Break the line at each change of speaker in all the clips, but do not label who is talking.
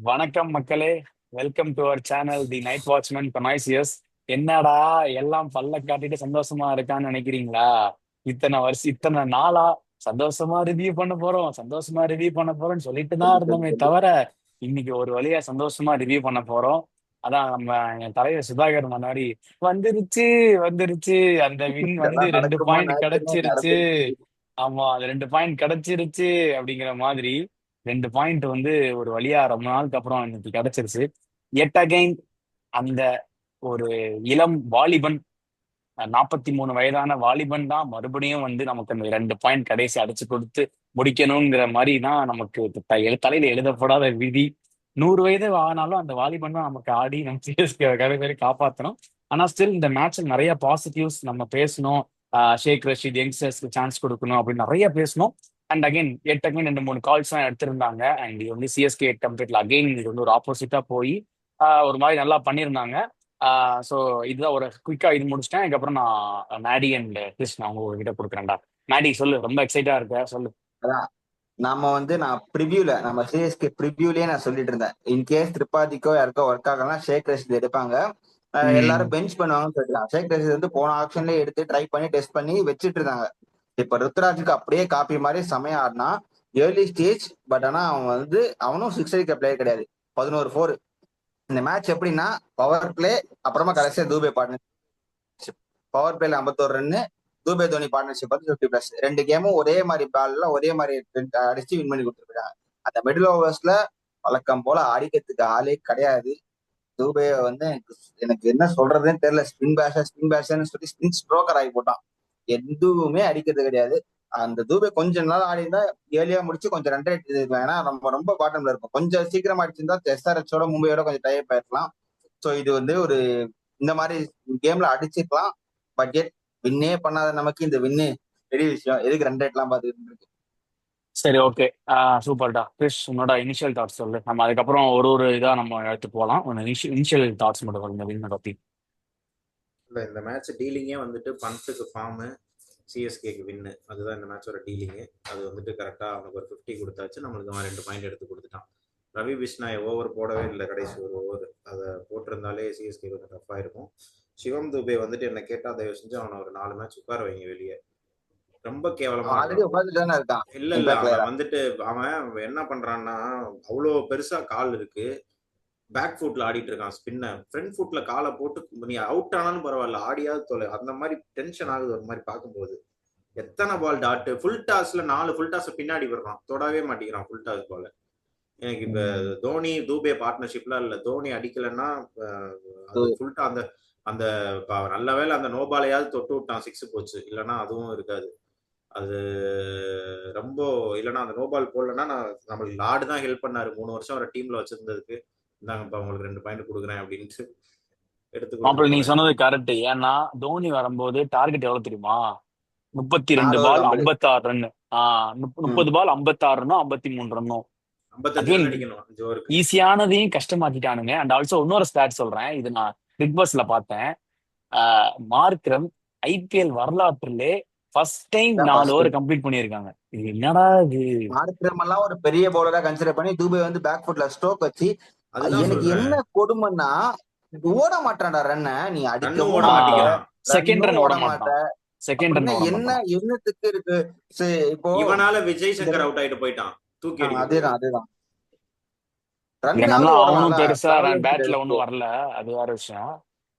வணக்கம் மக்களே. Welcome to our channel the night watchman connoisseurs. என்னடா எல்லாம் பல்ல காட்டிட்டு சந்தோஷமா இருக்கான்னு நினைக்கிறீங்களா? இத்தனை வருஷம் இத்தனை நாளா சந்தோஷமா ரிவ்யூ பண்ண போறோம், சந்தோஷமா ரிவ்யூ பண்ண போறோம்னு சொல்லிட்டு தான் இருந்தோமே தவிர இன்னைக்கு ஒரு வழியா சந்தோஷமா ரிவ்யூ பண்ண போறோம். அதான் நம்ம என் தலைவர் சுதாகர் முன்னாடி வந்துருச்சு வந்துருச்சு அந்த வின் வந்து
இதெல்லாம்
2 பாயிண்ட்
நடக்குமா
கிடைச்சிருச்சு.
நடந்துருச்சு.
ஆமா, அது 2 பாயிண்ட் கிடைச்சிருச்சு அப்படிங்கிற மாதிரி 2 பாயிண்ட் வந்து ஒரு வழியா ரொம்ப நாளுக்கு அப்புறம் இன்னைக்கு கிடைச்சிருச்சு. எட் அகைன் அந்த ஒரு இளம் வாலிபன், 43 வயதான வாலிபன் தான் மறுபடியும் வந்து நமக்கு அந்த 2 பாயிண்ட் கடைசி அடிச்சு கொடுத்து முடிக்கணுங்கிற மாதிரி தான் நமக்கு தலையில எழுதப்படாத விதி. 100 வயது ஆனாலும் அந்த வாலிபன் தான் நமக்கு ஆடி நம்ம சிஎஸ்கே கடை பேரை காப்பாற்றணும். ஆனா ஸ்டில் இந்த மேட்ச்ல நிறைய பாசிட்டிவ்ஸ் நம்ம பேசணும். ஷேக் ரஷீத் யங்ஸ்டர்ஸ்க்கு சான்ஸ் கொடுக்கணும் அப்படின்னு நிறைய பேசணும். And again and again 2 3 calls தான் எடுத்திருந்தாங்க. அண்ட் இது வந்து சிஎஸ்கே கம்பெட்டில் அகைன் இது வந்து ஒரு ஆப்போசிட்டா போய் ஒரு மாதிரி நல்லா பண்ணியிருந்தாங்க. ஸோ இதுதான் ஒரு குயிக்கா இது முடிச்சிட்டேன். அதுக்கப்புறம் நான் மேடி அண்ட் கிறிஸ் நான் உங்ககிட்ட கொடுக்குறேன்டா. மேடி சொல்லு, ரொம்ப எக்ஸைட்டா இருக்க சொல்லு.
அதான் நான் ப்ரிவியூல நம்ம சிஎஸ்கே ப்ரிவியூலயே நான் சொல்லிட்டு இருந்தேன். இன்கேஸ் திரிபாதிக்கோ யாருக்கோ ஒர்க் ஆகலாம் ஷேக் ரஷீத் எடுப்பாங்க. எல்லாரும்
ம்.
பெஞ்ச் பண்ணுவாங்கன்னு சொல்லிட்டாங்க. ஷேக் ரஷீத் வந்து போன ஆப்ஷன்லயே எடுத்து ட்ரை பண்ணி டெஸ்ட் பண்ணி வச்சிட்டு இருந்தாங்க. இப்ப ருத்ராஜுக்கு அப்படியே காப்பி மாதிரி செமையா ஆடினா. Early stage. பட் ஆனா அவனும் சிக்ஸ் அடிக்க பிளேயர் கிடையாது. 11 4. இந்த மேட்ச் எப்படின்னா பவர் பிளே, அப்புறமா கடைசியா தூபே பார்ட்னர்ஷிப். பவர் பிளேல 51 ரன், தூபே தோனி பார்ட்னர்ஷிப் வந்து 50+. 2 கேமும் ஒரே மாதிரி பால்ல ஒரே மாதிரி அடிச்சு வின் பண்ணி கொடுத்துருக்காங்க. அந்த மிடில் ஓவர்ஸ்ல வழக்கம் போல அடிக்கிறதுக்கு ஆளே கிடையாது. தூபே வந்து எனக்கு என்ன சொல்றதுன்னு தெரியல. ஸ்பின் பேஷர்னு சொல்லி ஸ்பின் ஸ்ட்ரோக்கர் ஆகி போட்டான். எதுவுமே அடிக்கிறது கிடையாது. அந்த தூபே கொஞ்ச நாள் ஆடி இருந்தா ஏர்லியா முடிச்சு கொஞ்சம் ரன் ரேட் இருக்கலாம். ஏன்னா நம்ம ரொம்ப பாட்டம்ல இருக்கும். கொஞ்சம் சீக்கிரமா அடிச்சிருந்தா எஸ்ஆர்எச்சோட மும்பையோட கொஞ்சம் டைப் ஆயிருக்கலாம். ஸோ இது வந்து ஒரு இந்த மாதிரி கேம்ல அடிச்சிருக்கலாம். பட் எட் வின்னே பண்ணாத நமக்கு இந்த வின்னு பெரிய விஷயம். எதுக்கு ரன் ரேட்லாம் பார்த்துட்டு இருக்கு.
சரி, ஓகே. சூப்பர்டா. கிறிஸ், உன்னோட இனிஷியல் தாட்ஸ் சொல்லு. நம்ம அதுக்கப்புறம் ஒரு ஒரு இதா நம்ம எடுத்து போகலாம். உன்னோட இனிஷியல் தாட்ஸ் மட்டும் சொல்லு இந்த வின்னை பத்தி.
இல்ல இந்த மேட்ச் டீலிங்கே வந்துட்டு பண்ட்டுக்கு ஃபார்மு, சிஎஸ்கேக்கு வின்னு. அதுதான் இந்த மேட்சோட டீலிங்கு. அது வந்துட்டு கரெக்டாக அவனுக்கு ஒரு 50 கொடுத்தாச்சு. நம்மளுக்கு அவன் 2 பாயிண்ட் எடுத்து கொடுத்துட்டான். ரவி பிஷ்னாய் ஓவர் போடவே இல்லை கடைசி ஒரு ஓவர். அதை போட்டிருந்தாலே சிஎஸ்கே கொஞ்சம் டஃப்பாக இருக்கும். சிவம் துபே வந்துட்டு என்ன கேட்டால் தயவு செஞ்சு அவனை ஒரு 4 மேட்ச் உட்கார வைங்க வெளியே. ரொம்ப கேவலமா
அவன் ஆல்ரெடி
ஆடுறான்.
உட்காந்துட்டு தானே இருக்கான்.
இல்ல இல்ல
இம்பாக்ட்
அவன்
பிளேயரா.
வந்துட்டு அவன் என்ன பண்றான்னா, அவ்வளோ பெருசா கால் இருக்கு, பேக் ஃபுட்ல ஆடிட்டு இருக்கான் ஸ்பின்ன. ஃப்ரண்ட் ஃபுட்ல காலை போட்டு நீ அவுட் ஆனாலும் பரவாயில்ல, ஆடியாவது தொலை. அந்த மாதிரி டென்ஷன் ஆகுது ஒரு மாதிரி பார்க்கும்போது. எத்தனை பால் டாட் ஃபுல் டாஸ்ல 4 ஃபுல் டாஸ் பின்னாடி விடுறான், தொடவே மாட்டேங்கிறான் ஃபுல் டாஸ் பால். எனக்கு இப்ப தோனி தூபே பார்ட்னர்ஷிப்ல இல்ல, தோனி அடிக்கலைன்னா அது ஃபுல்டா அந்த அந்த நல்ல வேளை அந்த நோ பாலையாவது தொட்டு விட்டான், சிக்ஸ் போச்சு. இல்லைன்னா அதுவும் இருக்காது. அது ரொம்ப இல்லைன்னா அந்த நோபால் போடலன்னா நம்மளுக்கு லார்டு தான் ஹெல்ப் பண்ணாரு 3 வருஷம் ஒரு டீம்ல வச்சிருந்ததுக்கு. இந்தாங்கப்பா உங்களுக்கு 2 பாயிண்ட் கொடுக்குறேன் அப்படின்ட்டு எடுத்து
மாப்பிள்ள,
கொடுத்துட்டு
நீ
போனேன்.
சொன்னது கரெக்ட். ஏன்னா தோனி வரும்போது டார்கெட் எவ்வளவு தெரியுமா? 32
4 ஓவர்
பால்
கம்பெனி.
56 ரன். 30 பால் 56 ரன்னும் 53 ரன்னும்.
55 ரன்
அகைன்
அடிக்கணும் 5 ஓவருக்கு.
ஈஸியானதையும் கஷ்டமாக்கிட்டானுங்க. அண்ட் ஆல்சோ இன்னொரு ஸ்டாட் சொல்றேன். இது நான் பிக் பாஸ்ல பார்த்தேன். மார்க்ரம் ஐபிஎல் வரலாற்றிலே ஃபர்ஸ்ட் டைம்
இதான்
4 ஓவர்
ஃபர்ஸ்ட்.
கம்ப்ளீட் பண்ணியிருக்காங்க. இது என்னடா இது?
மார்க்ரம் எல்லாம் ஒரு பெரிய பவுலரா கன்சிடர் பண்ணி தூபே வந்து பேக் ஃபுட்ல ஸ்ட்ரோக் வச்சு.
அதுதான்
எனக்கு
சொல்றேன்.
என்ன கொடுமைன்னா ஓட மாட்டான்டா ரன்ன. நீ
ரன்னும்
அடிக்கவும்
ஓட
மாட்ட,
மாட்டேங்கிறான்.
செகண்ட்
ரன்னும்
ரன் ஓட
ஓட மாட்ட.
மாட்டான். செகண்ட் ரன்
அப்படின்னா
ஓட
என்ன
மாட்டான்.
என்னத்துக்கு இருக்கு? இப்போ
இவனால விஜய்
இந்த
சங்கர் அவுட் ஆயிட்டு போயிட்டான், தூக்கி அடிக்கும் போது.
அதேதான்
இங்க
ரன்னாவது
நல்லா அவனும்
ஓடலாம்ல.
பெருசா
டிராவலிங்
பேட்ல
பீரியட்.
ஒன்றும் வரல. அது வேற விஷயம்.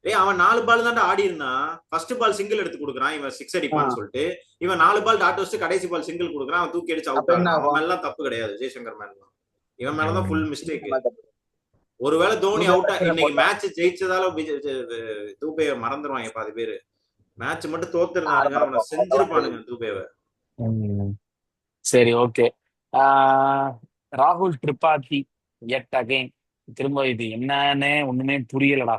ஏய் அவன் 4 பால் தான்டா ஆடி இருந்தான். ஃபர்ஸ்ட் பால் சிங்கிள் எடுத்து கொடுக்குறான், இவன் சிக்ஸ் அடிப்பான்னு
ஆஹ்
சொல்லிட்டு. இவன் 4 பால் டாட் வச்சு கடைசி பால் சிங்கிள் கொடுக்குறான், அவன் தூக்கி அடிச்சு
அப்ப
அவுட்
என்ன
ஆகுறான். அவன்
ஆகும்?
மேலாம் தப்பு கிடையாது, ஜெய்சங்கர் மேல தான். இவன் மேலதான்
ம்.
Full mistake. ஒருவேளை தோனி
தூபே
அவுட்டா
பிரச்சனை
இன்னைக்கு
போட்டான்.
மேட்ச் ஜெயிச்சதால தூபைய மறந்துடுவாங்க பாதி பேரு. மேட்ச் மட்டும் தோத்துருந்தானுங்க அவனை செஞ்சிருப்பானுங்க தூபேவை.
ம். சரி, ஓகே. ராகுல் திரிபாதி எட் அகைன். திரும்ப இது என்னன்னு ஒண்ணுமே புரியலடா.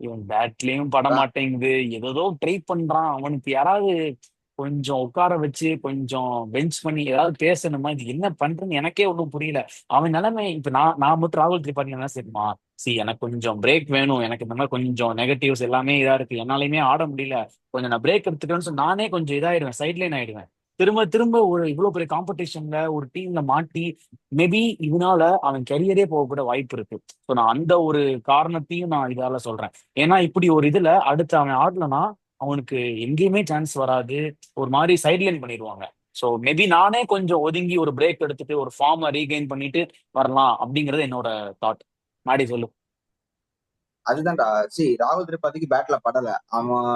இவன் பேட்லயும் பட மாட்டேங்குது. ஏதோ ட்ரை பண்றான். அவனுக்கு யாராவது கொஞ்சம் உட்கார வச்சு கொஞ்சம் பெஞ்ச் பண்ணி ஏதாவது பேசணுமா? இது என்ன பண்றேன்னு எனக்கே ஒன்றும் புரியல. அவன் நிலைமை இப்ப நான் மட்டும் ராகுல் திரிபாதி என்ன செய்யுமா? எனக்கு கொஞ்சம் பிரேக் வேணும். எனக்கு இந்த மாதிரி கொஞ்சம் நெகட்டிவ்ஸ் எல்லாமே இதா இருக்கு. என்னாலையுமே ஆட முடியல. கொஞ்சம் நான் பிரேக் எடுத்துட்டேன்னு சொல்லி நானே கொஞ்சம் இதாயிடுவேன், சைட்லைன் ஆயிடுவேன். திரும்ப திரும்ப ஒரு இவ்வளவு பெரிய காம்படிஷன்ல ஒரு டீம்ல மாட்டி மேபி இதனால அவன் கெரியரே போக கூட வாய்ப்பு இருக்கு. ஸோ நான் அந்த ஒரு காரணத்தையும் நான் இதால சொல்றேன். ஏன்னா இப்படி ஒரு இதுல அடுத்து அவன் ஆடலனா அவனுக்கு எங்கேயுமே சான்ஸ் வராது. ஒரு மாதிரி சைட்லைன் பண்ணிடுவாங்க. ஸோ மேபி நானே கொஞ்சம் ஒதுங்கி ஒரு பிரேக் எடுத்துட்டு ஒரு ஃபார்மை ரீகெயின் பண்ணிட்டு வரலாம் அப்படிங்கிறது என்னோட தாட். மாடி சொல்லு.
அதுதான்டா. ராகுல் திரிபாதிக்கு பேட்ல படல. அவன்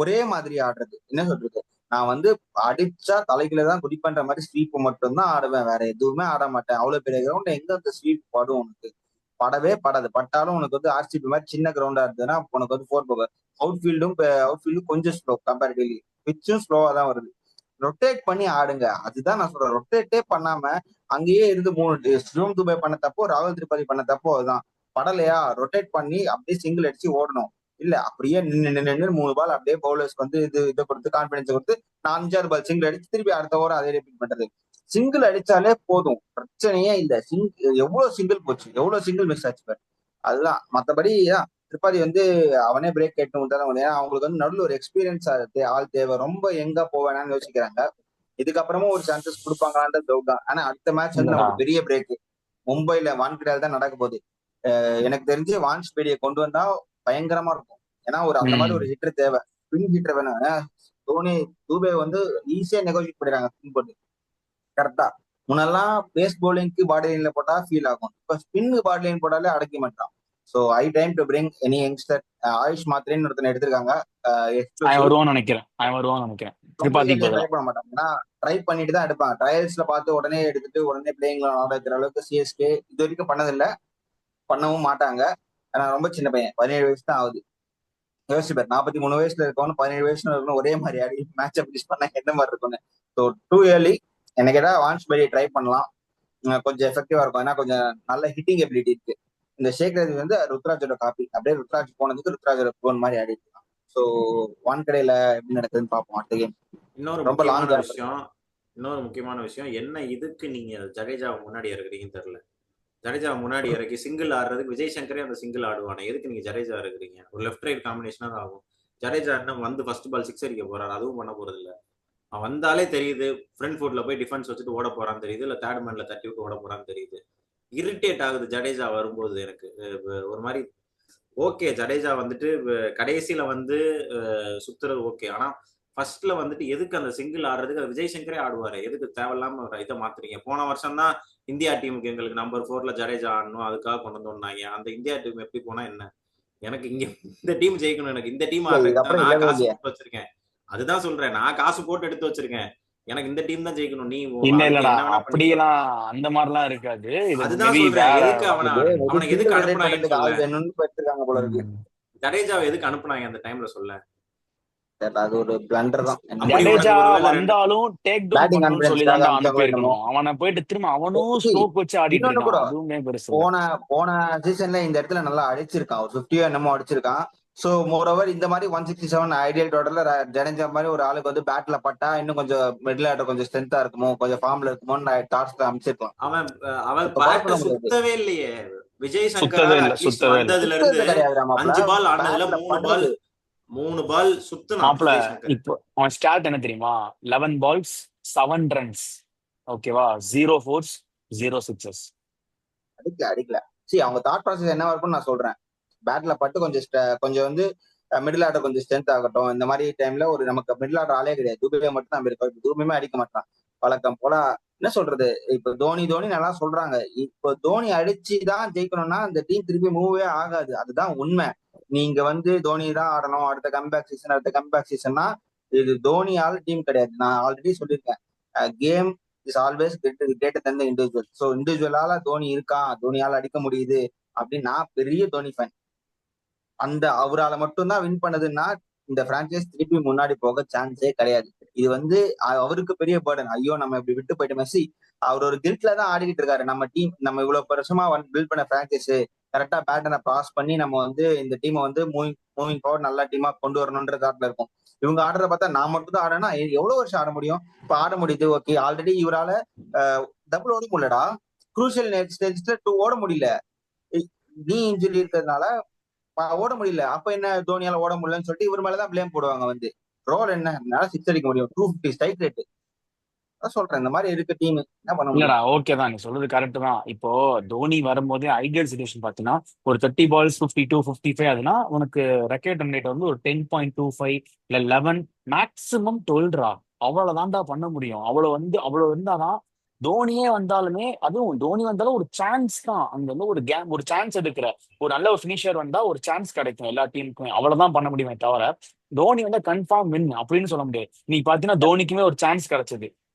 ஒரே மாதிரி ஆடுறது என்ன சொல்றது, நான் வந்து அடிச்சா தலைக்குள்ள தான் குதிப்பன்ற மாதிரி ஸ்வீப் மட்டும் தான் ஆடுவேன், வேற எதுவுமே ஆட மாட்டேன். அவ்வளவு பெரிய கிரவுண்ட் எங்க அந்த ஸ்வீப் படும் உனக்கு? படவே படாது. பட்டாலும் உனக்கு வந்து ஆர்சிபி மாதிரி சின்ன கிரவுண்டா இருந்ததுன்னா உனக்கு வந்து ஃபோர் போக. அவுட் ஃபீல்டும் கொஞ்சம் ஸ்லோ கம்பேரிட்டிவ்லி. பிச்சும் ஸ்லோவா தான் வருது. ரொட்டேட் பண்ணி ஆடுங்க, அதுதான் நான் சொல்றேன். ரொட்டேட்டே பண்ணாம அங்கேயே இருந்து 3 சிவம் துபே பண்ண தப்போ ராகுல் திரிபாதி பண்ண தப்போ அதுதான். படலையா ரொட்டேட் பண்ணி அப்படியே சிங்கிள் அடிச்சு ஓடணும். இல்ல அப்படியே நின்று 3 பால் அப்படியே பவுலர்ஸ்க்கு வந்து இதை கொடுத்து கான்பிடன்ஸ் கொடுத்து 4 5 பால் சிங்கிள் அடிச்சு திருப்பி அடுத்த ஓவர் அதே ரிப்பீட் பண்றது. சிங்கிள் அடிச்சாலே போதும், பிரச்சனையே இல்ல. எவ்வளவு சிங்கிள் போச்சு, எவ்வளவு சிங்கிள் மிஸ் ஆச்சு பாரு. அதுதான் மத்தபடி திரிபாதி வந்து அவனே பிரேக் கேட்டு விட்டாதான். ஏன்னா அவங்களுக்கு வந்து நடுவில் ஒரு எக்ஸ்பீரியன்ஸ் ஆள் தேவை. ரொம்ப எங்க போவேனான்னு யோசிக்கிறாங்க. இதுக்கப்புறமும் ஒரு சான்சஸ் கொடுப்பாங்களான்றது டவுட் தான். ஆனா அடுத்த மேட்ச் வந்து
இல்லடா.
நமக்கு பெரிய பிரேக். மும்பைல வான்கிடால் தான் நடக்க போகுது. எனக்கு தெரிஞ்சு வான்ஸ்பேடியை கொண்டு வந்தா பயங்கரமா இருக்கும். ஏன்னா ஒரு அந்த மாதிரி ஒரு
ம்.
ஹிட்டர் தேவை. ஸ்பின் ஹிட்டர் வேணும். தோனி தூபே வந்து ஈஸியா நெகோசியேட் பண்ணிடுறாங்க ஸ்பின் போட்டு. கரெக்டா. முன்னெல்லாம் பேஸ் பவுலிங்க்கு பாடி லைன்ல போட்டா ஃபீல் ஆகும். இப்ப ஸ்பின்னு பாடி லைன் போட்டாலே அடக்க மாட்டான். So I time to bring any youngster. Ayush மாத்திரேன்னு ஒருத்தனை எடுத்திருக்காங்க.
அவன்
எக்ஸ்க்ளூசிவ்.
வருவான்னு நினைக்கிறேன், அவன் வருவான்னு நினைக்கிறேன்
ரொம்ப
திரிபாதிக்கு
ஏர்லியா ட்ரை
பதிலா.
பண்ண மாட்டாங்க. ஏன்னா ட்ரை பண்ணிட்டு தான் எடுப்பாங்க. ட்ரையல்ஸ்ல பார்த்து உடனே எடுத்துட்டு உடனே பிளேயிங்ல ஆட வைக்கிற அளவுக்கு சிஎஸ்கே இது வரைக்கும் பண்ணதில்லை, பண்ணவும் மாட்டாங்க. ஆனா ரொம்ப சின்ன பையன், 17 வயசு தான் ஆகுது. யோசிப்பார், 43 வயசுல இருக்கவனு 17 வயசுல இருக்கணும் ஒரே மாதிரி ஆடி மேட்ச் பிடிச் பண்ண என்ன மாதிரி இருக்கும்னு. So too early. எனக்கு ஏதாவது வான்ஸ்பெரி ட்ரை பண்ணலாம். கொஞ்சம் எஃபெக்டிவா இருக்கும். ஏன்னா கொஞ்சம் நல்ல ஹிட்டிங் எபிலிட்டி இருக்கு. இந்த ஷேக் ரவி வந்து ருத்ராஜோட காப்பி. அப்படியே ருத்ராஜ் போனதுக்கு ருத்ராஜோட போன் மாதிரி ஆடிட்டு இருக்கான். ஸோ ஒன் கடையில எப்படி நடக்குதுன்னு பார்ப்போம் அடுத்த கேம்.
இன்னொரு
ரொம்ப
முக்கியமான
லாங் கேப் இருக்கு.
விஷயம் இன்னொரு முக்கியமான விஷயம் என்ன, இதுக்கு நீங்க ஜடேஜாவை முன்னாடி இறக்குறீங்கன்னு தெரியல. ஜடேஜாவை முன்னாடி இறக்கி சிங்கிள் ஆடுறதுக்கு விஜய் சங்கரே அந்த சிங்கிள் ஆடுவானே, எதுக்கு நீங்க ஜடேஜா இருக்கிறீங்க? ஒரு லெஃப்ட் ரைட் காம்பினேஷனா தான் ஆகும். ஜடேஜா என்ன வந்து ஃபர்ஸ்ட் பால் சிக்ஸ் அடிக்க போறாரு, அதுவும் பண்ண போறது இல்ல. அவன் வந்தாலே தெரியுது ஃப்ரண்ட் ஃபுட்ல போய் டிஃபென்ஸ் வச்சுட்டு ஓட போறான்னு தெரியுது, இல்ல தேர்ட் மேன்ல தட்டி விட்டு ஓட போறான்னு தெரியுது. இரிட்டேட் ஆகுது ஜடேஜா வரும்போது எனக்கு. ஒரு மாதிரி ஓகே ஜடேஜா வந்துட்டு கடைசியில வந்து சுத்துறது ஓகே. ஆனா ஃபர்ஸ்ட்ல வந்துட்டு எதுக்கு அந்த சிங்கிள் ஆடுறதுக்கு அது விஜய் சங்கரே ஆடுவாரு, எதுக்கு தேவையில்லாம இதை மாத்துறீங்க? போன வருஷம் தான் இந்தியா டீமுக்கு எங்களுக்கு நம்பர் 4ல ஜடேஜா ஆடணும், அதுக்காக கொண்டு வந்தாங்க. அந்த இந்தியா டீம் எப்படி போனா என்ன? எனக்கு இங்க இந்த டீம் ஜெயிக்கணும், எனக்கு இந்த டீம்
இல்ல
ஆடுறதுக்கு தான்
இதுக்கப்புறம்
நான்
இல்லவே
காசு
இல்லையா?
போட்டு வச்சிருக்கேன். அதுதான் சொல்றேன், நான் காசு போட்டு எடுத்து வச்சிருக்கேன். எனக்கு இந்த டீம் தான் ஜெயிக்கணும், நீ
இல்ல
அதுக்கு
இல்லடா,
என்ன வேணா பண்ணிக்கோ.
அப்படியெல்லாம் அந்த மாதிரிலாம் இருக்காது. இது
அதுதான்
மேபி
சொல்றேன்,
வேற.
எதுக்கு அவனை
இது
அவனை எதுக்கு
சிங்கிள் ரொட்டேட்
அனுப்புனாங்கன்னு
பண்றதுக்கு
சொல்ல.
ஆள் வேணும்னு எடுத்திருக்காங்க போல இருக்கு.
ம்.
ஜடேஜாவை எதுக்கு அனுப்புனாங்க அந்த டைம்ல சொல்ல.
தெரியல, அது ஒரு பிளண்டர் தான் என்னன்னு
அப்படி
தெரியல.
உனக்கு
ஜடேஜா
ஒருவேளை ரெண்டு
வந்தாலும் டேக் டவுன்
பேட்டிங்
பண்ணணும்னு சொல்லி
கான்பிடன்ஸ்க்காக
தான்டா
அமிச்சாங்களோ என்னமோ.
அனுப்பியிருக்கணும். அவனை போயிட்டு திரும்ப அவனும்
See,
ஸ்ட்ரோக் வச்சு ஆடிட்டு
இன்னொன்னு
இருக்கான்,
கூட
அதுவுமே பெருசு இல்ல.
போன போன சீசன்ல இந்த இடத்துல நல்லா அடிச்சிருக்கான். ஒரு 50 என்னமோ அடிச்சிருக்கான். சோ மோர் ஓவர் இந்த மாதிரி 167 ஐடியல் டோட்டல்ல ஜடேஜா மாதிரி ஒரு ஆளுக்கு வந்து பேட்ல பட்டா இன்னும் கொஞ்சம் மிடில் ஆர்டர் கொஞ்சம் ஸ்ட்ரென்த்தா இருக்குமோ, கொஞ்சம் ஃபார்ம்ல இருக்குமோன்னு டாஸ்ல அமைச்சிருக்கலாம்.
அவன் அவன்
இப்ப
பேட்டை
பயப்பட முடியாது.
சுத்தவே இல்லையே. விஜய்
சுத்தவே
சங்கரால்
இல்ல,
அட்லீஸ்ட்
சுத்தவே இல்ல.
வந்ததுல இருந்து
சுத்தது கிடையாது மாப்ள.
5 பால் ஆடினதுல
பேட்ல
3 பால்
படுறது.
3 பால் சுத்துனான்
மாப்பிள,
விஜய் சங்கர்.
இப்போ அவன் ஸ்டாட் என்ன தெரியுமா? 11 பால்ஸ் 7 ரன்ஸ். ஓகேவா? 0 ஃபோர்ஸ் 0 சிக்ஸஸ்.
அடிக்கல. அவங்க தாட் ப்ராசஸ் என்னவா இருக்கும்னு நான் சொல்றேன். பேட்ல பட்டு கொஞ்சம் வந்து மிடில் ஆர்டர் கொஞ்சம் ஸ்ட்ரென்த் ஆகட்டும். இந்த மாதிரி டைம்ல ஒரு நமக்கு மிடில் ஆர்டர் ஆளே கிடையாது. துபே மட்டும் தான் இருக்கும். துபேமே அடிக்க மாட்டான். வழக்கம் போல என்ன சொல்றது, இப்ப தோனி நல்லா சொல்றாங்க. இப்போ தோனி அடிச்சுதான் ஜெயிக்கணும்னா இந்த டீம் திருப்பி மூவே ஆகாது. அதுதான் உண்மை. நீங்க வந்து தோனி தான் ஆடணும் அடுத்த கம்பேக் சீசன்னா இது தோனியால் டீம் கிடையாது. நான் ஆல்ரெடி சொல்லியிருக்கேன். Game is always greater than the individual. So இண்டிவிஜுவலால தோனி இருக்கான், தோனியால அடிக்க முடியுது அப்படின்னு நான் பெரிய தோனி ஃபேன். அந்த அவரால் மட்டும்தான் வின் பண்ணதுன்னா இந்த பிரான்ச்சைஸ் திருப்பி முன்னாடி போக சான்ஸே கிடையாது. இது வந்து அவருக்கு பெரிய பேர்டன். ஐயோ நம்ம இப்படி விட்டு போயிட்டு மெஸ்ஸி அவர் ஒரு கில்ட்ல தான் ஆடிக்கிட்டு இருக்காரு. நம்ம டீம் நம்ம இவ்வளவு வருஷமா பில்ட் பண்ண பிரான்ச்சைஸ் கரெக்டா பேட்டனை பாஸ் பண்ணி நம்ம வந்து இந்த டீமை வந்து மூவிங் பவர் நல்ல டீமா கொண்டு வரணும்ன்ற தாட்ல இருக்கும். இவங்க ஆடுறத பார்த்தா நான் மட்டும் தான் ஆடனா எவ்வளவு வருஷம் ஆட முடியும்? இப்ப ஆட முடியுது ஓகே. ஆல்ரெடி இவரால டபுள் ஓட முடியலடா. குரூஷியல் ஸ்டேஜ்ல 2 ஓட முடியல. நீ இன்ஜுரி இருக்கிறதுனால ஓட முடியல. அப்ப என்ன தோனியால ஓட முடியலன்னு சொல்லிட்டு இவர் மேலதான் பிளேம் போடுவாங்க. வந்து ரோல் என்ன 6 அடிக்க முடியும், 250 ஸ்ட்ரைக் ரேட். அதான் சொல்றேன், இந்த மாதிரி இருக்கு டீம், என்ன பண்ண
இல்லடா
முடியும்?
ஓகே தான், நீ சொல்றது கரெக்ட் தான். இப்போ தோனி வரும்போது ஐடியல் சுச்சுவேஷன் பார்த்தீங்கன்னா ஒரு 30 பால்ஸ் 52 55 அதுனா உனக்கு ரெக்கேட் ரன் ரேட் வந்து ஒரு 10.25 இல்ல 11 மேக்ஸிமம் 12. அவ்வளவுதான்டா பண்ண முடியும். அவ்வளவு இருந்தாதான். தோனியே வந்தாலுமே, அதுவும் தோனி வந்தாலும் ஒரு சான்ஸ் தான். அங்க வந்து ஒரு கேம், ஒரு சான்ஸ் எடுக்கிற ஒரு நல்ல ஒரு ஃபினிஷர் வந்தா ஒரு சான்ஸ் கிடைக்கும் எல்லா டீமுக்குமே. அவ்வளவுதான் பண்ண முடியுமே தவிர தோனி வந்தா கன்ஃபார்ம் வின் அப்படின்னு சொல்ல முடியாது. நீ பாத்தீங்கன்னா தோனிக்குமே ஒரு சான்ஸ் கிடைச்சது.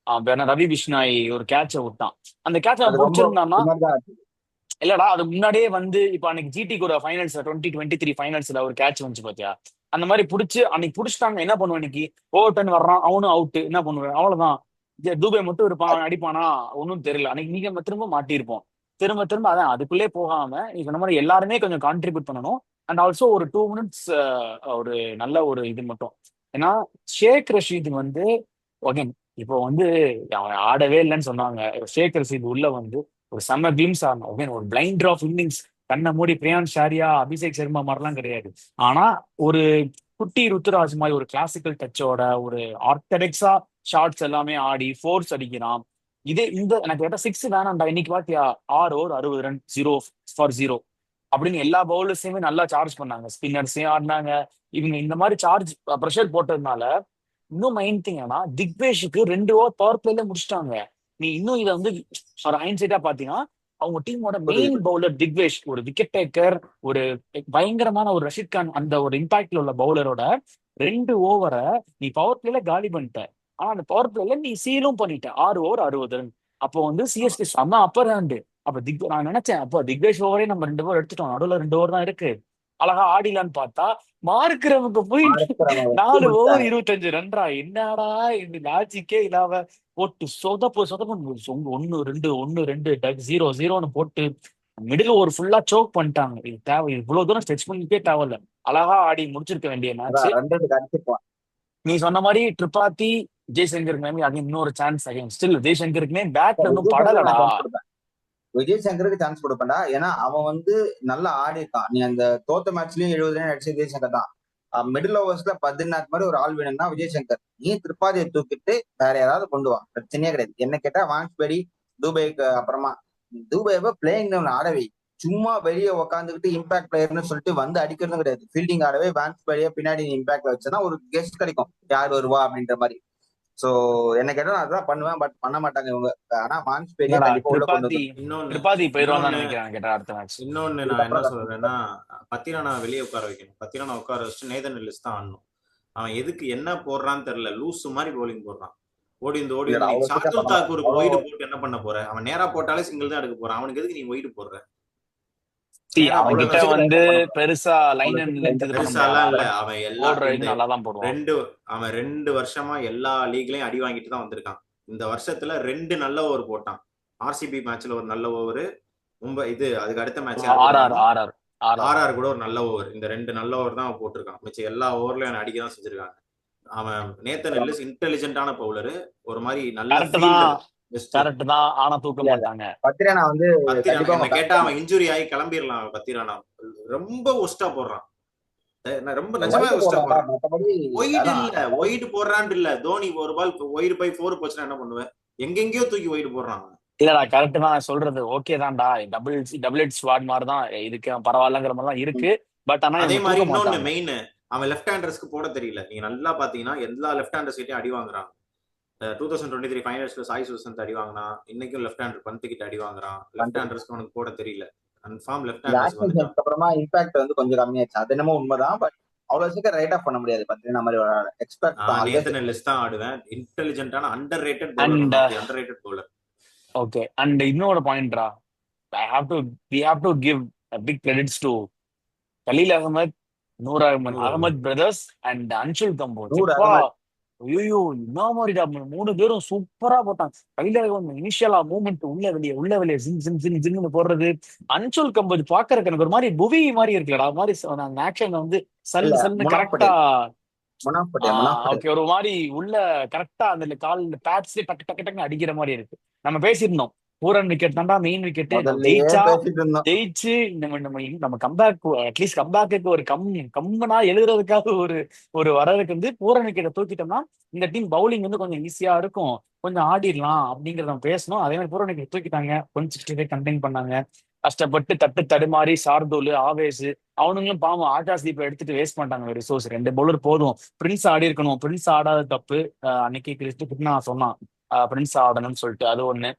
வேற ரவி பிஷ்னாய் ஒரு கேட்ச விட்டான். அந்த கேட்ச
அது
அவன்
ரொம்ப
பிடிச்சிருந்தான்னா,
பின்னாடிதான் ஆச்சு.
இல்லடா அது முன்னாடியே வந்து இப்ப அன்னைக்கு ஜிடி கூட ஃபைனல்ஸ் 2023 ஃபைனல்ஸ்ல ஒரு கேட்ச் வந்துச்சு பாத்தியா? அந்த மாதிரி புடிச்சு அன்னைக்கு புடிச்சிட்டாங்க. என்ன பண்ணுவேன் இன்னைக்கு? ஓவர்டன் வர்றான், அவனும் அவுட், என்ன பண்ணுவேன்? அவ்வளவுதான். தூபே மட்டும் இருப்பான், அவன் அடிப்பானா ஒன்னும் தெரியல. அன்னைக்கு நீங்க நம்ம திரும்ப மாட்டியிருப்போம். திரும்ப திரும்ப அதான் அதுக்குள்ளே போகாம நீ சொன்ன மாதிரி எல்லாருமே கொஞ்சம் கான்ட்ரிபியூட் பண்ணணும். அண்ட் ஆல்சோ ஒரு 2 மினிட்ஸ் ஒரு நல்ல ஒரு இது மட்டும். ஏன்னா ஷேக் ரஷீத் வந்து ஓகேன், இப்போ வந்து அவன் ஆடவே இல்லைன்னு சொன்னாங்க. ஷேக் ரஷீத் உள்ள வந்து ஒரு செம்ம கிளிம்ஸ் ஆடணும். ஓகே, ஒரு பிளைண்ட் ஆஃப் இன்னிங்ஸ் கண்ணை மூடி பிரியான் ஷாரியா அபிஷேக் சர்மா மாதிரிலாம் கிடையாது. ஆனா ஒரு குட்டி ருத்துராஜ் மாதிரி ஒரு கிளாசிக்கல் டச்சோட ஒரு ஆர்த்தடாக்ஸா ஷாட்ஸ் எல்லாமே ஆடி ஃபோர்ஸ் அடிக்கிறான். இந்த எனக்கு கேட்டா சிக்ஸ் வேணாம்டா. இன்னைக்கு பாத்தியா 6 ஓவர் 60 ரன் 0 for 0 அப்படின்னு எல்லா பவுலர்ஸையுமே நல்லா சார்ஜ் பண்ணாங்க. ஸ்பின்னர்ஸையும் ஆடினாங்க. இவங்க இந்த மாதிரி சார்ஜ் ப்ரெஷர் போட்டதுனால இன்னும் மெயின் திங் ஆனா திக்வேஷுக்கு 2 ஓவர் பவர் பிளேல முடிச்சிட்டாங்க. நீ இன்னும் இதை வந்து ஒரு ஹைன்சைட்டா பாத்தீங்கன்னா அவங்க டீமோட
புரியுது
மெயின்
புரியுது.
பவுலர் திக்வேஷ் ஒரு விக்கெட் டேக்கர், ஒரு பயங்கரமான ஒரு ரஷீத் கான் அந்த ஒரு இம்பாக்ட்ல உள்ள பவுலரோட 2 ஓவரை நீ பவர் பிளேல காலி பண்ணிட்ட. ஆனா அந்த பவர் பிளேல நீ சீலும் பண்ணிட்ட 6 ஓவர் 60 ரன். அப்போ வந்து சிஎஸ்கே செம்ம அப்பர் ஹேண்டு. அப்ப நான் நினைச்சேன் அப்போ திக்வேஷ் ஓவரே நம்ம 2 ஓவர் எடுத்துட்டோம், நடுவில் 2 ஓவர் தான் இருக்கு, அழகா ஆடிலான்னு பார்த்தா மார்க்கிறவங்க போய்
மார்க்கரை வச்சு
4 ஓவர்
முடிச்சாங்க.
25 ரன்ரா. என்னடா இந்த லாஜிக்கே இல்லாம போட்டு சொதப்பு ஒன்னு ரெண்டு 0-0ன்னு போட்டு மிடில் ஒரு ஃபுல்லா சோக் பண்ணிட்டாங்க. இது தேவை, இவ்வளவு தூரம் ஸ்ட்ரெச் பண்ணிட்டே தேவையில்ல. அழகா ஆடி முடிச்சிருக்க வேண்டிய மேட்ச்.
அதான் 2 அடிச்சிருப்பான்.
நீ சொன்ன மாதிரி ட்ரிபாத்தி ஜெய்சங்கருக்கு மேமே அது இன்னொரு சான்ஸ் அகைன். ஸ்டில் ஜெய்சங்கருக்குமே பேட் இன்னும்
விஜய் சங்கர்
படலடா.
நான் சான்ஸ் கொடுப்பேன். விஜய் சங்கருக்கு சான்ஸ் கொடுப்பேன்டா. ஏன்னா அவன் வந்து நல்லா ஆடி இருக்கான். நீ அந்த தோத்த மேட்ச்லயும் 70 ரன் அடிச்ச விஜய் சங்கர் தான். மிடில் ஓவர்ஸ்ல பத்ரிநாத் மாதிரி ஒரு ஆள் வேணும்னா விஜய் சங்கர். நீ திரிபாதியை தூக்கிட்டு வேற யாராவது கொண்டு வா, பிரச்சனையே கிடையாது. என்ன கேட்டா வான்ஸ்பெரி, தூபைக்கு அப்புறமா தூபைவை பிளேயிங் ஆடவே, சும்மா வெளியே உட்காந்துக்கிட்டு இம்பாக்ட் பிளேயர்னு சொல்லிட்டு வந்து அடிக்கிறதும் கிடையாது. ஃபீல்டிங் ஆடவே வான்ஸ்பெரியா பின்னாடி இம்பாக்ட்ல வச்சனா ஒரு கெஸ்ட் கிடைக்கும், யார் வருவா அப்படின்ற மாதிரி. சோ என்ன கேட்டா நான் அதான் பண்ணுவேன், பட் பண்ண மாட்டாங்க இவங்க. ஆனா வான்ஸ்பெரியா
இல்லடா
கண்டிப்பா உள்ள கொண்டு
திரிபாதி
வந்து
இன்னொன்னு
திரிபாதி போயிருவான் தான்
இன்னொன்னு
நினைக்கிறேன் கேட்டா அடுத்த மேட்ச்.
இன்னொன்னு நான் என்ன சொல்றேன்னா, பத்திரானா வெளியே உட்கார வைக்கணும். பத்திரானா உட்கார வச்சுட்டு நேதன் எல்லிஸ் தான் ஆடணும். அவன் எதுக்கு என்ன போடுறான்னு தெரியல, லூஸ் மாதிரி bowling போடுறான். ஓடி
இல்லடா
வந்து நீ
அவ்வளவு சீக்கிரம்
ஷார்துல்
பண்ண மாட்டாங்க.
தாக்கூருக்கு
அவ்வளோ
ஒயிடு போட்டு என்ன பண்ண போற? அவன் நேரா போட்டாலே சிங்கிள் தான் எடுக்க போறான். அவனுக்கு எதுக்கு நீ ஒயிடு போடுற? நேரா
அவன்
அவ்வளவு
கிட்ட
போட்டாதான்
சீக்கிரம்
சிங்கிள்.
வந்து
லைன் அப் பண்ண மாட்டாங்க.
பெருசா லைன்
அவ்வளவு
அண்ட்
சீக்கிரம்
லென்த்
லைன்
இது
அப்
பண்ண
பண்ண
முடியாது.
பெருசாலாம்
ஆனா
இல்ல.
பட்
அவன்
போடுற இது நல்லா தான் போடுவான்.
ரெண்டு வருஷமா எல்லா லீக்லயும் அடி வாங்கிட்டு தான் வந்திருக்கான். இந்த வருஷத்துல 2 நல்ல ஓவர் போட்டான். ஆர்சிபி மேட்ச்ல ஒரு நல்ல ஓவர், மும்பை இது அதுக்கு அடுத்த மேட்ச் யார் கூட
ஆர்ஆர்
ஆடுனா
ஆர்ஆர் ஆர்ஆர்
ஆர்ஆர் கூட ஒரு நல்ல ஓவர். இந்த 2 நல்ல ஓவர் தான் அவன் போட்டிருக்கான். மிச்சம் எல்லா ஓவர்லயும் அவன் அடிக்க தான் செஞ்சிருக்காங்க. அவன் நேத்தன்
மாட்டாங்க.
எல்லிஸ் இன்டெலிஜென்ட்டான பவுலரு, ஒரு மாதிரி நல்ல
கரெக்ட் தான்,
ஃபீல்டர் பெஸ்ட்.
கரெக்ட் தான். ஆனா தூக்க
இல்ல இல்ல,
மாட்டாங்க.
பத்திரனா வந்து
பத்திரானா
கண்டிப்பா
என்ன
அவங்க பேக்
கேட்டா அவன்
பண்ணணும்.
இன்ஜுரி ஆகி கிளம்பிடலாம். பத்திரானா ரொம்ப ஒஸ்டா போடுறான். நான் ரொம்ப நிஜமா
ஒயிட்
ஒஸ்டா
போடுறான்டா,
போடுறான்.
மற்றபடி
ஒயிடு
அதான்.
இல்ல, ஒயிடு போடுறான்னு இல்ல. தோனி ஒரு பால் ஒயிடு போய் 4 போச்சுன்னா என்ன பண்ணுவேன்? எங்கெங்கயோ தூக்கி ஒயிடு போடுறான்.
இல்லடா கரெக்ட் தான் சொல்றது. ஓகே தான்டா, டபுள் ஹெட் ஸ்வாட் மாதிரி தான் இதுக்கு பரவாயில்லங்கிற மாதிரி தான் இருக்கு. பட் ஆனா
அதே
இவங்க
மாதிரி
தூக்க
இன்னொன்னு
மாட்டாங்க.
மெயின், அவன் லெஃப்ட் ஹேண்டர்ஸ்க்கு போட தெரியல. நீங்க நல்லா பாத்தீங்கன்னா எல்லா லெஃப்ட் ஹேண்டர்ஸ் கிட்டயும் அடி வாங்குறான். 2023 ஃபைனல்ஸ்ல சாய் சுசந்த் அடி வாங்கினா, இன்னைக்கும் லெஃப்ட் ஹேண்டர் பந்து கிட்ட அடி வாங்குறான். லெஃப்ட்
கண்டிப்பா.
ஹேண்டர்ஸ்க்கு அவனுக்கு போட தெரியல. கன்ஃபார்ம் லெஃப்ட்
இந்த
ஹேண்டர்ஸ்க்கு
ஆக்ஷன்
வந்துட்டான்.
சேஞ்சுக்கு அப்புறமா இம்பாக்ட் வந்து கொஞ்சம் கம்மியாச்சு. அது என்னமோ உண்மைதான். பட் அவ்வளவு சீக்கிரம் ரைட் ஆஃப் பண்ண முடியாது. பத்திரினா மாதிரி எக்ஸ்பெக்ட் தான்
நேத்தன்
ஆல்வேஸ்.
எல்லிஸ் தான் ஆடுவேன். இன்டெலிஜென்ட்டான underrated bowler,
and
one of the underrated bowler.
Okay, and இன்னொரு பாயிண்ட்ரா, I have to we have to give big credits to Khaleel Ahmed, Noor Ahmed,
நூறு
அகமத் பிரதர்ஸ் அண்ட் அன்சுல் கம்போஜ்.
நூறு
எப்பா
அகமத்
ஐயோ என்ன மாதிரிடா 3 பேரும் சூப்பரா போட்டாங்க. கையில இனிஷியலா மூவ்மெண்ட் உள்ள வெளியே ஜிங் ஜிங் ஜிங் ஜிங்னு போடுறது. அன்சுல் கம்போஜ் பாக்குறதுக்கு எனக்கு ஒரு மாதிரி புவி மாதிரி இருக்குல்லடா, மாதிரி அந்த ஆக்ஷன் வந்து
இல்ல,
சல்லு சல்லுன்னு
முனாஃப்
கரெக்டா.
பட்டேல். முனாஃப் பட்டேல், முனாஃப் பட்டேல்.
ஓகே, ஒரு மாதிரி உள்ள கரெக்டா அந்த கால் பேட்ஸ்லயே டக்கு டக்கு டக்குன்னு அடிக்கிற மாதிரி இருக்கு. நம்ம பேசியிருந்தோம் பூரன் விக்கெட் தான்டா மெயின் விக்கெட். நம்ம
முதல்லயே
ஜெயிச்சா
பேசிட்டு இருந்தோம்.
ஜெயிச்சு நம்ம கம்பேக் அட்லீஸ்ட் கம்பேக்கு ஒரு கம்மனா எழுதுறதுக்காக ஒரு ஒரு வரதுக்கு வந்து பூரன் விக்கெட்டை தூக்கிட்டோம்னா இந்த டீம் பவுலிங் வந்து கொஞ்சம் ஈஸியா இருக்கும், கொஞ்சம் ஆடிடலாம் அப்படிங்கறத நம்ம பேசணும். அதே மாதிரி பூரன் விக்கெட் தூக்கிட்டாங்க, 165 கண்டெயின் பண்ணாங்க. கஷ்டப்பட்டு தட்டு தடுமாறி சார்தூல் ஆவேஸ் அவனுங்களும் பாவம் ஆகாஷ்தீப்பை எடுத்துட்டு வேஸ்ட் பண்ணிட்டாங்க ஒரு ரிசோர்ஸ். 2 பவுலர் போதும். பிரின்ஸ் ஆடி இருக்கணும், பிரின்ஸ் ஆடாத தப்பு. அன்னைக்கு கிறிஸ்து நான் சொன்னான் பிரின்ஸ் ஆடணும்னு சொல்லிட்டு, அது ஒண்ணு.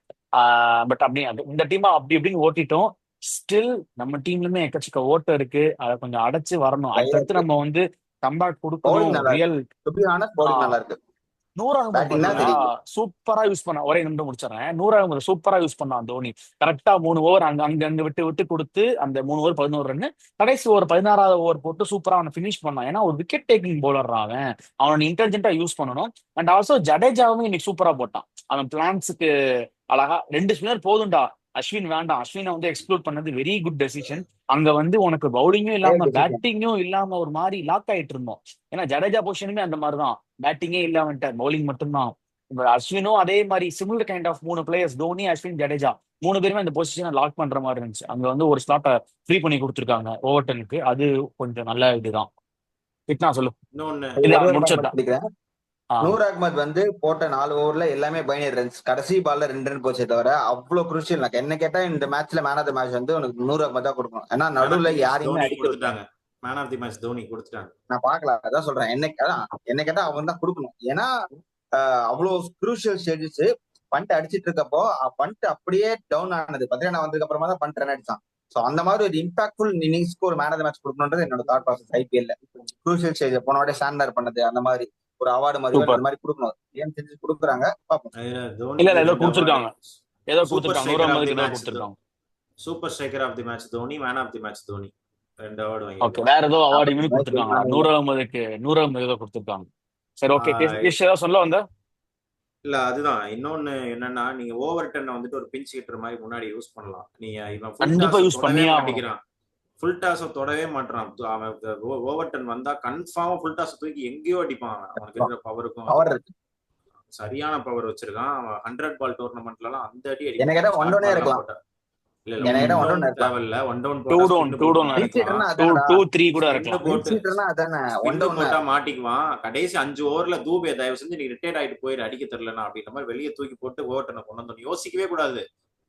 பட் அப்படி இந்த டீம் அப்படி இப்படின்னு ஓட்டிட்டோம். ஸ்டில் நம்ம டீம்லுமே எக்கச்சக்க ஓட்டம் இருக்கு, அதை கொஞ்சம் அடைச்சு வரணும்.
நிறைய
அடுத்தடுத்து
இருக்கு.
நம்ம வந்து கம்பேக் கொடுக்கணும்.
பவுலிங் நல்லா இருக்கு.
Real
to be honest bowling நல்லா இருக்கு.
நூறு அகமது
பேட்டிங் தான்
பாத்தீங்களா,
சரியில்லை.
சூப்பரா யூஸ் பண்ண. ஒரே நிமிடம் முடிச்சிடறேன். நூறு அகமது சூப்பரா யூஸ் பண்ணான் தோனி. கரெக்டா 3 ஓவர் அங்க அங்க அங்க விட்டு விட்டு கொடுத்து அந்த 3 ஓவர் 11 ரன். கடைசி ஒரு 16வது ஓவர் போட்டு சூப்பரா அவனை பினிஷ் பண்ணான். ஏன்னா ஒரு விக்கெட் டேக்கிங் பவுலர் அவன், அவனை இன்டெலிஜென்ட்டா யூஸ் பண்ணணும். அண்ட் ஆல்சோ ஜடேஜாவும் இன்னைக்கு சூப்பரா போட்டான். அவன் பிளான்ஸுக்கு அழகா 2 ஸ்பின்னர் போதும்டா, அஸ்வின் வேண்டாம், அஸ்வினை வந்து எக்ஸ்க்ளூட் பண்ணது வெரி குட் டெசிஷன். அங்க வந்து உனக்கு பவுலிங்கும் இல்லாம
டெசிஷன்.
பேட்டிங்கும் இல்லாம ஒரு மாதிரி லாக் ஆயிட்டு இருந்தோம். ஏன்னா ஜடேஜா பொசிஷனுமே அந்த மாதிரிதான், பேட்டிங்கே இல்லாமட்ட பவுலிங் மட்டும்தான். இப்ப அஸ்வினும் அதே மாதிரி similar kind of 3 players, Dhoni Ashwin Jadeja 3 பேருமே அந்த பொசிஷனை லாக் பண்ற மாதிரி இருந்துச்சு. அங்க வந்து ஒரு ஸ்லாட்டை ஃப்ரீ பண்ணி கொடுத்துருக்காங்க ஓவர்டனுக்கு. அது கொஞ்சம் நல்ல இதுதான். கிட்னா சொல்லு.
இன்னொன்னு
இல்ல
ஒரே ஒரு பாயிண்ட்
முடிச்சிருக்கேன்.
பிடிக்கிறேன். நூர் அகமது வந்து போட்ட 4 ஓவர்ல எல்லாமே பைனரி ரன்ஸ். கடைசி பால்ல 2 ரன் போச்சே தவிர அவ்வளவு குரூஷியல். என்ன கேட்டா இந்த மேட்ச்ல மேன் ஆஃப் த மேட்ச் வந்து உனக்கு நூர் அகமது தான் கொடுக்கணும். ஏன்னா நடுவுல யாரையுமே அடிக்க விட்டாங்க.
Man of the match Dhoni கொடுத்துட்டாங்க.
நான் பாக்கல, அதான் சொல்றேன். என்ன கேட்டா அவன் தான் கொடுக்கணும். ஏன்னா அவ்வளவு குரூஷியல் ஸ்டேஜஸ் பண்ட் அடிச்சிட்டு இருக்கப்போ பண்ட் அப்படியே டவுன் ஆனது. 13 வந்ததுக்கு அப்புறமா தான் பண்ட் ரன் அடிச்சான். சோ அந்த மாதிரி ஒரு இம்பாக்ட்ஃபுல் இன்னிங்ஸ்க்கு ஒரு மேன் ஆஃப் த மேட்ச் கொடுக்கணும்ன்றது என்னோட தாட் ப்ராசஸ். ஐபிஎல்ல குரூஷியல் ஸ்டேஜ் போன வாட்டி ஸ்டாண்டர் பண்ணது அந்த மாதிரி ஒரு அவார்டு மாதிரி அந்த
சூப்பர்.
மாதிரி கொடுக்கணும். ஏன் செஞ்சு கொடுக்குறாங்க பாப்போம்.
இல்ல ஏதோ கொடுத்துருக்காங்க, ஏதோ
சூப்பர்
கொடுத்துருக்காங்க. நூறு அகமதுக்கு ஏதோ கொடுத்துருக்காங்க.
Super striker of the match Dhoni, man of the match Dhoni 2 award
okay,
வாங்கி.
வேற ஏதோ அவார்டு இவனுக்கு கொடுத்துருக்காங்க. நூறு அகமது ஏதோ கொடுத்துருக்காங்க. சரி, ஓகே. ஏதாவது சொல்ல வந்த?
இல்ல அதுதான். இன்னொன்னு என்னன்னா, நீங்க ஓவர் டென்னை வந்துட்டு ஒரு பிஞ்ச் ஹிட்டர் மாதிரி முன்னாடி யூஸ் பண்ணலாம். நீங்க இவன்
கண்டிப்பா யூஸ் பண்ணியே ஆகணும்.
மாட்டிக்கிறான், ஃபுல் டாஸ தொடவே மாட்டான். அவன் ஓவர் டென் வந்தா கன்ஃபார்மா ஃபுல் டாஸ் தூக்கி எங்கேயோ அடிப்பான். அவனுக்கு இருக்கிற பவருக்கும்
பவர் இருக்கு,
சரியான பவர் வச்சிருக்கான். அவன் 100 பால் டோர்னமெண்ட்ல எல்லாம் அந்த அடி
என்ன கேட்டா ஒன் டவுனே இருக்கலாம்.
தேவையில்ல, ஒன் டவுன் போட்டா மாட்டிக்குவான். கடைசி 5 ஓவர்ல தூபே தயவு செஞ்சு நீ ரிட்டையர்ட் ஆயிட்டு போயிரு, அடிக்க தெரியலனா அப்படின்ற மாதிரி வெளியே தூக்கி போட்டு ஓவர் டென்னை கொண்டு வந்து யோசிக்கவே கூடாது.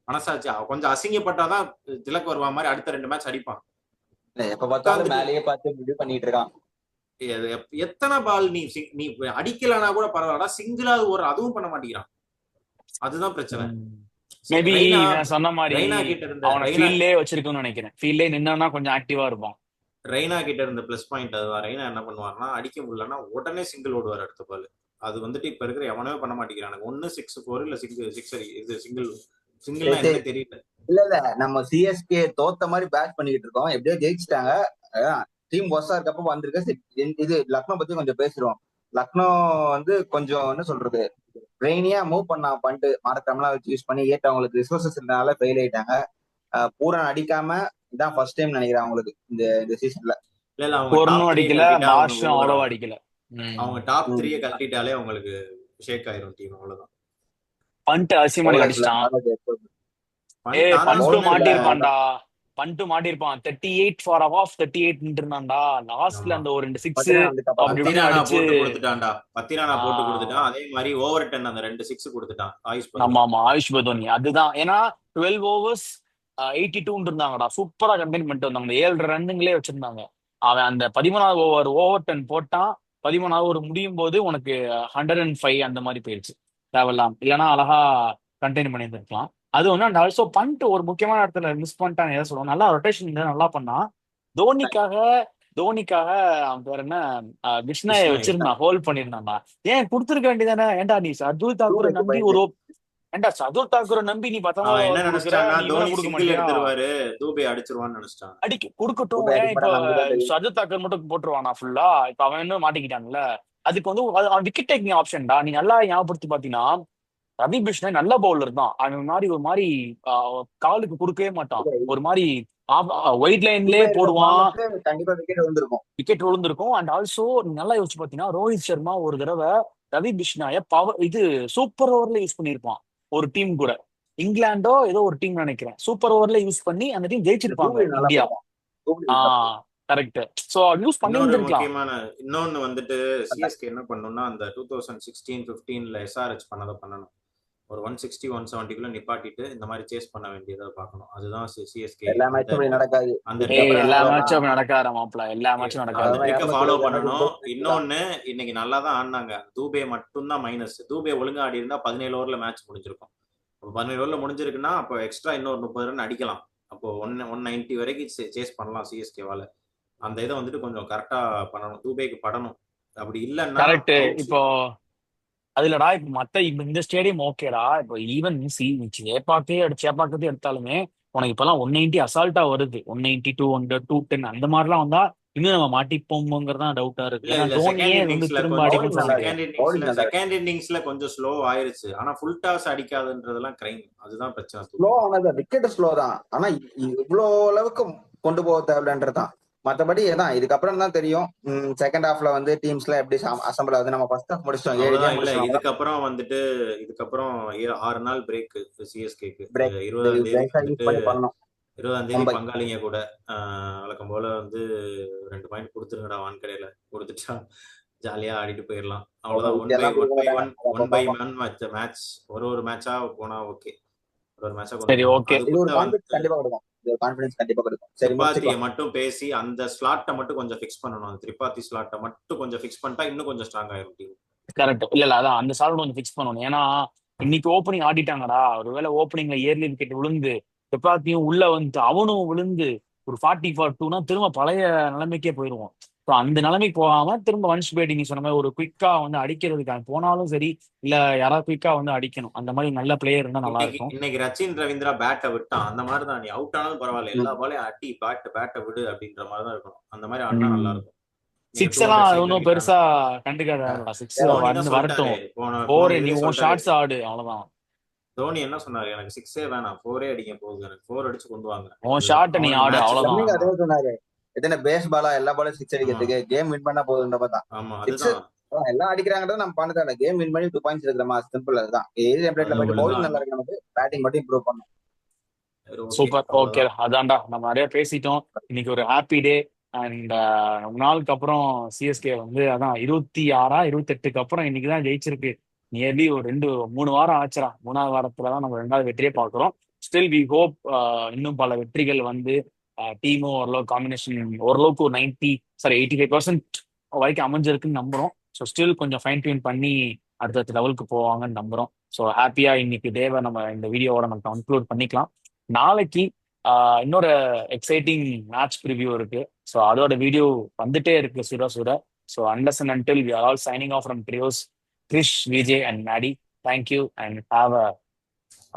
மனசாச்சு கொஞ்சம் அசிங்கப்பட்டாதான் திலக் வருவா மாதிரி அடுத்த 2 மேட்ச் அடிப்பான்.
எப்ப பார்த்தாலும் மேலேயே பார்த்து முடிவு பண்ணிட்டு இருக்கான்.
எத்தனை பால் நீ அடிக்கலனா கூட பரவாயில்ல, சிங்கிளாவது ஒரு அதுவும் பண்ண மாட்டேங்கிறான். அதுதான் பிரச்சனை.
மேபி சொன்ன மாதிரி அவனை ஃபீல்ட்லயே வச்சிருக்கணும்னு நினைக்கிறேன். ஃபீல்ட்லயே நின்னா கொஞ்சம் ஆக்டிவா இருப்பான்.
ரெய்னா கிட்ட இருந்த பிளஸ் பாயிண்ட் அதுதான். ரெய்னா என்ன பண்ணுவார்னா, அடிக்க முடியலன்னா உடனே சிங்கிள் ஓடுவார் அடுத்த பால். அது வந்துட்டு இப்ப இருக்கிற எவனவே பண்ண மாட்டேங்கிறான். 1 6-4 இல்ல 6 இது சிங்கிள் தெரியல.
இல்ல நம்ம சிஎஸ்கே தோத்த மாதிரி பேட் பண்ணிட்டு இருக்கோம். எப்படியோ ஜெயிச்சுட்டாங்க. டீம் ஒர்ஸா இருக்கப்ப வந்திருக்க. இது லக்னோ பத்தி கொஞ்சம் பேசுறோம். லக்னோ வந்து கொஞ்சம் என்ன சொல்றது, ரெய்னியா மூவ் பண்ணா பண்ணிட்டு மரத்தம்லாம் வச்சு யூஸ் பண்ணி அவங்களுக்கு ரிசோர்சஸ் இருந்தனால ஃபெயில் ஆயிட்டாங்க. பூரன் அடிக்காம இதான் ஃபர்ஸ்ட் டைம் நினைக்கிறேன் அவங்களுக்கு இந்த சீசன்ல.
அடிக்கல, மார்ஷும் அவ்வளவா அடிக்கல.
அவங்க டாப் 3 கழட்டிட்டாலே அவங்களுக்கு ஷேக் ஆயிரும் டீம். அவ்வளவுதான்.
பண்ட் அசிமணி அடிச்சிட்டான். பண்ட் மாட்டிருப்பான். 38 ஃபார் ஆஃப் 38 இருந்தான்டா. லாஸ்ட்ல அந்த ஒரு 2 6
அப்படி போட்டு கொடுத்துட்டான்டா. பத்திரானா போட்டு கொடுத்துட்டான். அதே மாதிரி ஓவர் 10 அந்த 2 6 கொடுத்துட்டான் ஆயுஷ்.
ஆமா ஆயுஷ் பதோனி. அதுதான். ஏன்னா 12 overs 82 இருந்தாங்கடா. சூப்பரா கண்டெயின் பண்ணிட்டு வந்தாங்க. 7 ரன்னுங்களே வச்சிருந்தாங்க. அவன் அந்த 13வது ஓவர் 10 போட்டான். 13வது ஓவர் முடியும் போது உனக்கு 105 அந்த மாதிரி போயிடுச்சு. தேவையில்லாம் இல்லைன்னா அழகா கண்டெயின் பண்ணியிருந்திருக்கலாம். அது ஒண்ணு. அண்ட் ஆல்சோ பண்ட் ஒரு முக்கியமான இடத்துல மிஸ் பண்ணிட்டான்னு எதை சொல்லுவோம். நல்லா ரொட்டேஷன் நல்லா பண்ணான். தோனிக்காக அவன் பேர் என்ன, கிருஷ்ணாயை வச்சிருந்தான், ஹோல்ட் பண்ணிருந்தான்டா. ஏன் கொடுத்துருக்க வேண்டியதானே? ஏன்டா நீ சர்துல் தாக்கூரை நம்பி சர்துல் தாக்கூரை நம்பி நீ 19 கொடுக்கட்டும். ஏன் இப்ப சர்துல் தாக்கூர் மட்டும் போட்டுருவானா ஃபுல்லா? இப்ப அவன் இன்னும் மாட்டிக்கிட்டான்ல. அதுக்கு வந்து விக்கெட் டேக்கிங் ஆப்ஷன்டா. நீ நல்லா ஞாபகப்படுத்தி பாத்தீங்கன்னா ரவி பிஷ்ணாய் நல்ல பவுலர் தான். அவன் மாதிரி ஒரு மாதிரி காலுக்கு கொடுக்கவே மாட்டான். ஒரு மாதிரி ஒயிட் லைன்லயே போடுவான். விக்கெட் விழுந்திருக்கும். அண்ட் ஆல்சோ நல்லா யோசிச்சு பாத்தீங்கன்னா ரோஹித் சர்மா ஒரு தடவை ரவி பிஷ்ணாய சூப்பர் ஓவர்ல யூஸ் பண்ணிருப்பான் ஒரு டீம் கூட. இங்கிலாண்டோ ஏதோ ஒரு டீம் நினைக்கிறேன், சூப்பர் ஓவர்ல யூஸ் பண்ணி அந்த டீம் ஜெயிச்சிருப்பாங்க
டூப்ளி நல்லா
இந்தியா.
போடுவான். டூப்ளி
ஆ
நல்லா போடுவான்.
கரெக்ட். சோ யூஸ்
இன்னொரு
பண்ணியிருந்திருக்கலாம்.
முக்கியமான இன்னொன்னு வந்துட்டு சிஎஸ்கே என்ன பண்ணணும்னா அந்த 2016-15ல எஸ்ஆர்ஹெச் பண்ணதை பண்ணணும். ஒரு 160 170 நிப்பாட்டிட்டு இந்த மாதிரி சேஸ் பண்ண வேண்டியதை பார்க்கணும். அதுதான் சிஎஸ்கே
எல்லா
அந்த
மேட்சும் இப்படி நடக்காது.
அந்த
ஏய் எல்லா
ட்ரிக்கை
மேட்சும் அப்படி நடக்காத மாப்பிள, எல்லா மேட்சும்
அந்த
நடக்காது.
அதான்
ட்ரிக்கை ஃபாலோ
270
பண்ணணும்.
230
இன்னொன்னு இன்னைக்கு நல்லா தான் ஆடினாங்க. தூபே மட்டும்தான் மைனஸ். தூபே ஒழுங்கா ஆடி இருந்தா 17 ஓவர்ல மேட்ச் முடிஞ்சிருக்கும். 17 ஓவர்ல முடிஞ்சிருக்குன்னா அப்போ எக்ஸ்ட்ரா இன்னொரு 30 ரன் அடிக்கலாம். அப்போ 190 வரைக்கும் சேஸ் பண்ணலாம் சிஎஸ்கேவால. அந்த இதை வந்துட்டு கொஞ்சம் கரெக்டா பண்ணணும். தூபேக்கு படணும். அப்படி இல்லைன்னா
கரெக்ட்.
அவுட்.
இப்போ அதுலடா இப்ப இந்த ஸ்டேடியம் ஓகேடா. இப்போ ஈவன் சேப்பாக்கே எடுத்தாலுமே உனக்கு இப்பெல்லாம் 190 அசால்ட்டா வருது. 190 200 210 அந்த மாதிரிலாம் வந்தா இன்னும் நம்ம மாட்டிப்போமோங்கிறது தான் டவுட்டா இருக்கு.
இல்ல
ஏன்னா
இல்ல
தோனியே வந்து திரும்ப அடிக்கும்னு சொல்ல முடியாது.
செகண்ட் இன்னிங்ஸ்ல கொஞ்சம் ஸ்லோ ஆயிருச்சு. ஆனா ஃபுல் டாஸ் அடிக்காதுன்றதெல்லாம் கிரைம். அதுதான் பிரச்சனை.
ஸ்லோ ஆனது விக்கெட் ஸ்லோ தான். ஆனா இவ்வளவு அளவுக்கு கொண்டு போக தேவைன்றதுதான். மத்தபடி தான் இதுக்கப்புறம் தான் தெரியும். செகண்ட் ஹாஃப்ல வந்து டீம்ஸ்ல எப்படி அசம்பிள் ஆகுது. நம்ம ஃபர்ஸ்ட் ஹாஃப் முடிச்சிட்டோம். 7
அவ்வளவுதான்.
கேம்
இல்ல
முடிச்சிட்டோம்.
இதுக்கப்புறம் 6 நாள் பிரேக் சிஎஸ்கேக்கு.
பிரேக்
20ஆம் தேதி
யூஸ்
வந்துட்டு
பண்ணி பண்ணணும்.
20ஆம் தேதி
மும்பை
பங்காளிங்க கூட வழக்கம் போல வந்து 2 பாயிண்ட் கொடுத்துருங்கடா வான்கடையில. கொடுத்துட்டா ஜாலியா ஆடிட்டு போயிடலாம். அவ்வளவுதான்.
இதெல்லாம் கொடுக்க மாட்டாங்க.
One by one match. ஒரு மேட்சா போனா ஓகே. ஒரு மேட்சா கொண்டு
சரி
போகணும்.
ஓகே.
இது ஒரு
அதுக்குள்ள
கான்ஃபிடன்ஸ் கண்டிப்பா கொடுக்கும். இது ஒரு கான்ஃபிடன்ஸ் கண்டிப்பா கொடுக்கும். சரி
திரிபாத்தியை
முடிச்சுக்கலாம்.
மட்டும் பேசி அந்த ஸ்லாட்டை மட்டும் கொஞ்சம் ஃபிக்ஸ் பண்ணணும். அந்த திரிபாத்தி ஸ்லாட்டை மட்டும் கொஞ்சம் ஃபிக்ஸ் பண்ணிட்டா இன்னும் கொஞ்சம் ஸ்ட்ராங் ஆயிரும் டீம்.
கரெக்ட். இல்ல அதான் அந்த சால்ட் கொஞ்சம் ஃபிக்ஸ் பண்ணணும். ஏன்னா இன்னைக்கு ஓப்பனிங் ஆடிட்டாங்கடா. ஒருவேளை ஓப்பனிங்ல இயர்லி விக்கெட் விழுந்து துப்பாக்கியும் உள்ள வந்து அவனும் விழுந்து ஒரு 40-42னா திரும்ப பழைய நிலைமைக்கே போயிருவோம். ஸோ அந்த நிலைமைக்கு போகாம திரும்ப வன்ஸ் பேட்டிங் நீ சொன்ன மாதிரி ஒரு குயிக்கா வந்து அடிக்கிறதுக்காக போனாலும் சரி, இல்ல யாராவது குயிக்கா வந்து அடிக்கணும். அந்த மாதிரி நல்ல பிளேயர் இருந்தா நல்லா இருக்கும்.
இன்னைக்கு ரச்சின் ரவீந்திரா பேட்டை விட்டான். அந்த மாதிரி தான். நீ அவுட் ஆனாலும் பரவாயில்ல, எல்லா பாலையும் அடி பேட்டை விடு அப்படின்ற மாதிரி தான் இருக்கணும். அந்த மாதிரி ஆடினா நல்லா இருக்கும்.
சிக்ஸ் எல்லாம் அது ஒன்றும் பெருசா கண்டுக்காத. சிக்ஸ் வந்து வரட்டும். போர் நீ உன் ஷார்ட்ஸ் ஆடு, அவ்வளவுதான்.
தோனி என்ன சொன்னாரு, எனக்கு 6 வேணாம் 4 அடிக்க போகுது, எனக்கு 4 அடிச்சு கொண்டு வாங்க,
உன் ஷார்ட் நீ ஆடு, அவ்வளவுதான்.
அதே சொன்னாரு. எத்தனை பேஸ் பாலா எல்லா பாலும் 6 அடிக்கிறதுக்கு கேம் வின் பண்ணா போதுன்ற பார்த்தா.
ஆமா அதுதான்
எல்லாம் அடிக்கிறாங்கன்றத நம்ம பண்ணதான. கேம் வின் பண்ணி 2 பாயிண்ட்ஸ் எடுக்கிறமா, சிம்பிள். அதுதான் ஏஜ் டெம்ப்ளேட்ல போயிட்டு பவுலிங் நல்லா இருக்கு. நமக்கு பேட்டிங் மட்டும் இம்ப்ரூவ் பண்ணணும்.
சூப்பர். ஓகே அதான்டா நம்ம நிறைய பேசிட்டோம். இன்னைக்கு ஒரு ஹாப்பி டே. அண்ட் ரொம்ப நாளுக்கு அப்புறம் சிஎஸ்கே வந்து அதான் 26 28க்கு அப்புறம் இன்னைக்குதான் ஜெயிச்சிருக்கு. நியர்லி ஒரு 2-3 வாரம் ஆச்சுரா. 3வது வாரத்துலதான் நம்ம 2வது வெற்றியே பார்க்கிறோம். ஸ்டில் வி ஹோப் இன்னும் பல வெற்றிகள் வந்து டீமும் ஓரளவு காம்பினேஷன் ஓரளவுக்கு 85% வரைக்கும் அமைஞ்சிருக்குன்னு நம்புறோம். ஸோ ஸ்டில் கொஞ்சம் ஃபைன் டியூன் பண்ணி அடுத்தடுத்த லெவலுக்கு போவாங்கன்னு நம்புறோம். ஸோ ஹாப்பியா இன்னைக்கு டேவை நம்ம இந்த வீடியோவோட நம்ம கன்க்ளூட் பண்ணிக்கலாம். நாளைக்கு இன்னொரு எக்ஸைட்டிங் மேட்ச் ப்ரிவியூ இருக்கு. ஸோ அதோட வீடியோ வந்துட்டே இருக்கு சுட. So unless and until we are all signing off from trios Krish, Vijay and Maddie. Thank you and have a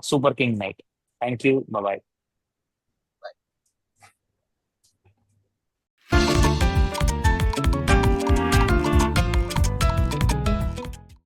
super king night. Thank you. Bye bye.